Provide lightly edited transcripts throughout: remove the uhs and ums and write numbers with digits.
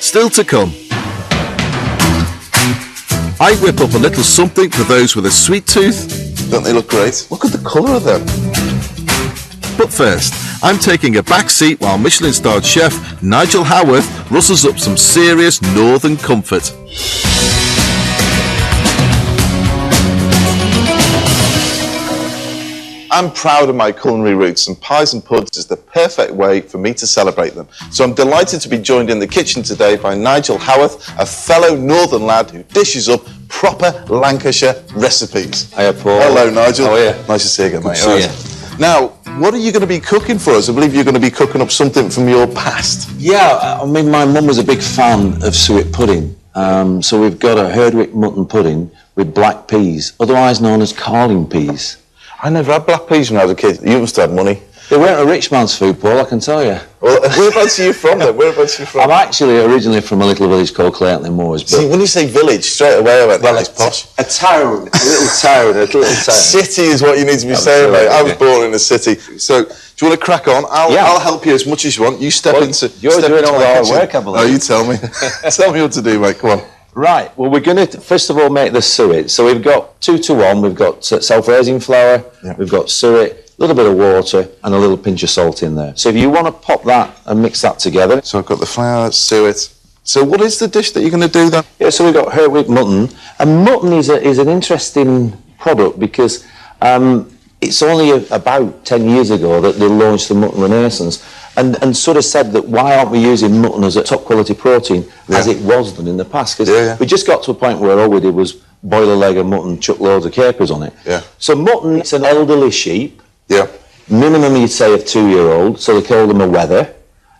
Still to come. I whip up a little something for those with a sweet tooth. Don't they look great? Look at the colour of them. But first, I'm taking a back seat while Michelin-starred chef Nigel Howarth rustles up some serious northern comfort. I'm proud of my culinary roots, and pies and puds is the perfect way for me to celebrate them. So I'm delighted to be joined in the kitchen today by Nigel Howarth, a fellow northern lad who dishes up proper Lancashire recipes. Hiya, Paul. Hello, Nigel. How are you? Nice to see you again, mate. Good to see you. Now, what are you going to be cooking for us? I believe you're going to be cooking up something from your past. Yeah, I mean, my mum was a big fan of suet pudding. So we've got a Herdwick mutton pudding with black peas, otherwise known as carling peas. I never had black peas when I was a kid. You must have had money. They weren't a rich man's food, Paul, I can tell you. Well, whereabouts are you from then? Whereabouts are you from? I'm actually originally from a little village called Clayton Moors. But See, when you say village, straight away I went, well, it's posh. A town, a little town, a little town. City is what you need to be saying, mate. I was born in a city. So, do you want to crack on? I'll help you as much as you want. You step into... You're doing all the hard work, I believe. Oh, you tell me. Tell me what to do, mate. Come on. Right, well, we're going to, first of all, make the suet. So we've got 2 to 1. We've got self-raising flour, we've got suet, a little bit of water, and a little pinch of salt in there. So if you want to pop that and mix that together. So I've got the flour, suet. So what is the dish that you're going to do then? Yeah, so we've got Herdwick mutton. And mutton is an interesting product because it's only about 10 years ago that they launched the mutton renaissance. And sort of said that why aren't we using mutton as a top quality protein as it was done in the past? Because we just got to a point where all we did was boil a leg of mutton, chuck loads of capers on it. Yeah. So mutton, it's an elderly sheep. Yeah. Minimum, you'd say, of 2-year-old, so they call them a wether.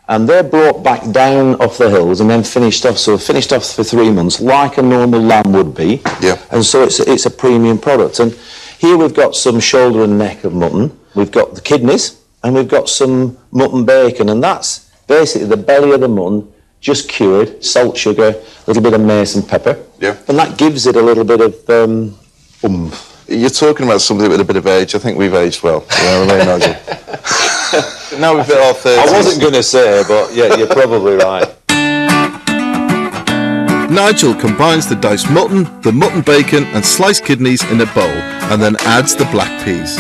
And they're brought back down off the hills and then finished off. So finished off for 3 months, like a normal lamb would be. Yeah. And so it's a premium product. And here we've got some shoulder and neck of mutton. We've got the kidneys. And we've got some mutton bacon, and that's basically the belly of the mutton, just cured, salt, sugar, a little bit of mace and pepper. Yeah. And that gives it a little bit of oomph. You're talking about something with a bit of age. I think we've aged well. Yeah, right, Nigel. Now we've hit our 30s. I wasn't going to say, but yeah, you're probably right. Nigel combines the diced mutton, the mutton bacon and sliced kidneys in a bowl and then adds the black peas.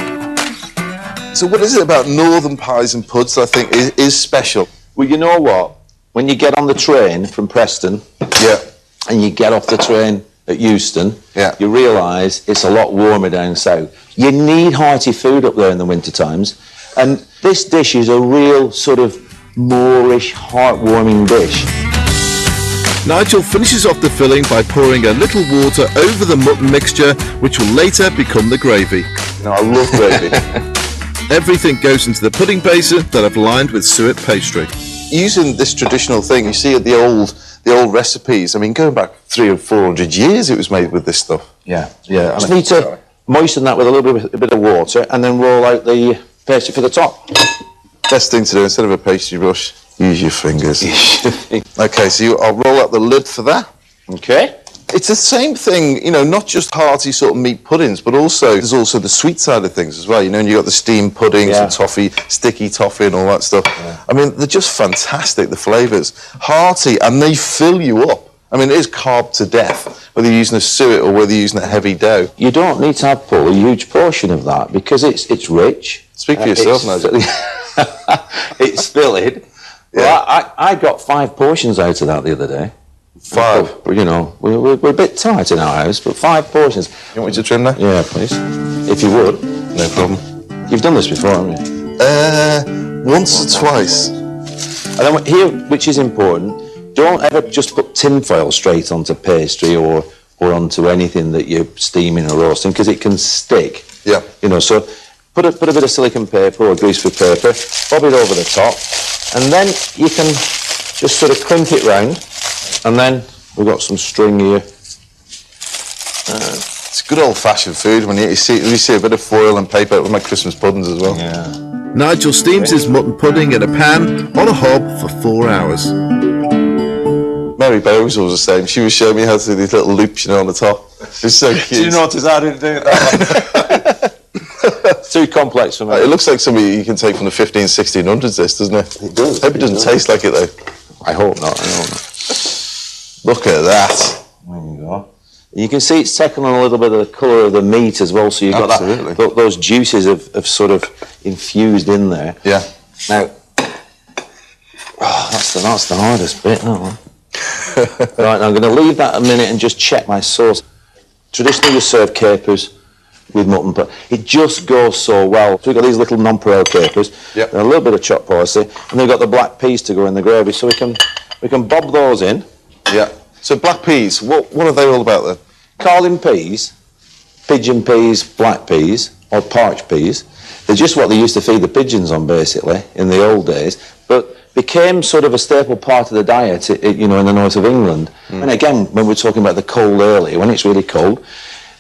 So what is it about northern pies and puds that I think is special? Well, you know what? When you get on the train from Preston and you get off the train at Euston, you realise it's a lot warmer down south. You need hearty food up there in the winter times. And this dish is a real sort of Moorish, heartwarming dish. Nigel finishes off the filling by pouring a little water over the mutton mixture, which will later become the gravy. No, I love gravy. Everything goes into the pudding basin that I've lined with suet pastry. Using this traditional thing, you see the old recipes. I mean, going back 300 or 400 years, it was made with this stuff. Yeah. Just need to moisten that with a bit of water and then roll out the pastry for the top. Best thing to do, instead of a pastry brush, use your fingers. Okay, so I'll roll out the lid for that. Okay. It's the same thing, you know, not just hearty sort of meat puddings, but also there's also the sweet side of things as well. You know, and you got the steamed puddings and toffee, sticky toffee and all that stuff. I mean, they're just fantastic, the flavours. Hearty, and they fill you up. I mean, it is carb to death, whether you're using a suet or whether you're using a heavy dough. You don't need to have, Paul, a huge portion of that because it's rich. Speak for yourself, Nigel. It's filling. Well, I got 5 portions out of that the other day. 5? You know, we're a bit tight in our house, but 5 portions. You want me to trim that? Yeah, please. If you would. No problem. You've done this before, haven't you? Once or twice. And then here, which is important, don't ever just put tin foil straight onto pastry or onto anything that you're steaming or roasting, because it can stick. Yeah. You know, so put a bit of silicone paper or greaseproof paper, bob it over the top, and then you can just sort of crimp it round. And then we've got some string here. It's good old-fashioned food when you see a bit of foil and paper with my Christmas puddings as well. Yeah. Nigel steams his mutton pudding in a pan on a hob for 4 hours. Mary Bowes was the same. She was showing me how to do these little loops, you know, on the top. It's so cute. Did you notice I didn't do that? It's too complex for me. It looks like something you can take from the 1600s, this, doesn't it? It does. I hope it doesn't taste like it, though. I hope not. Look at that. There you go. You can see it's taken on a little bit of the colour of the meat as well, so you've got that, those juices have sort of infused in there. Yeah. Now, that's the hardest bit, no? Right, now I'm going to leave that a minute and just check my sauce. Traditionally you serve capers with mutton, but it just goes so well. So we've got these little nonpareil capers, and a little bit of chopped parsley, and then we've got the black peas to go in the gravy, so we can bob those in. Yeah. So black peas, what are they all about then? Carling peas, pigeon peas, black peas, or parched peas. They're just what they used to feed the pigeons on, basically, in the old days, but became sort of a staple part of the diet, you know, in the north of England. And again, when we're talking about the cold earlier, when it's really cold,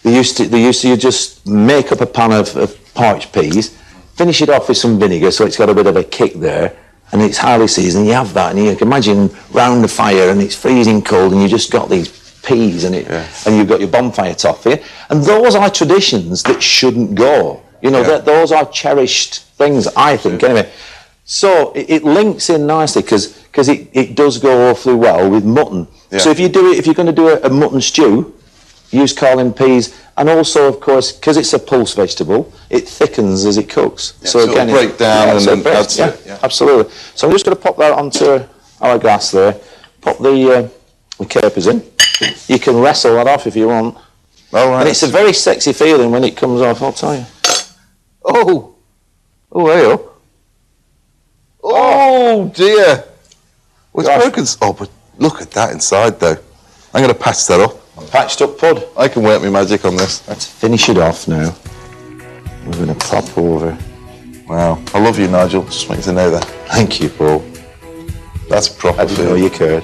they used to just make up a pan of parched peas, finish it off with some vinegar so it's got a bit of a kick there, and it's highly seasoned. You have that, and you can imagine round the fire, and it's freezing cold, and you just got these peas, and you've got your bonfire toffee, and those are traditions that shouldn't go. You know, those are cherished things, I think, anyway. So it links in nicely because it does go awfully well with mutton. Yeah. So if you're going to do a mutton stew, use Carling peas, and also, of course, because it's a pulse vegetable, it thickens as it cooks. Yeah, so again, it'll break down and then add to it. Yeah, absolutely. So I'm just going to pop that onto our glass there. Pop the capers in. You can wrestle that off if you want. All right. And it's a very sexy feeling when it comes off, I'll tell you. Oh, there you are. Oh dear. Well, it's broken. Oh, but look at that inside though. I'm going to patch that up. Patched up pud. I can work my magic on this. Let's finish it off now. We're going to pop over. Wow. I love you, Nigel. Just want you to know that. Thank you, Paul. That's proper. I didn't know you cared.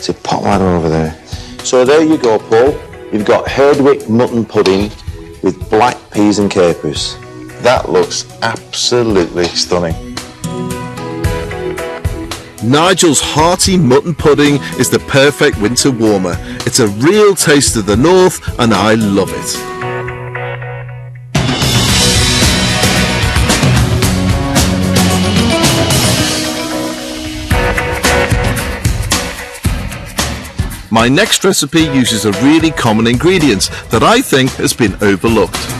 So pop that over there. So there you go, Paul. You've got Herdwick mutton pudding with black peas and capers. That looks absolutely stunning. Nigel's hearty mutton pudding is the perfect winter warmer. It's a real taste of the north and I love it. My next recipe uses a really common ingredient that I think has been overlooked.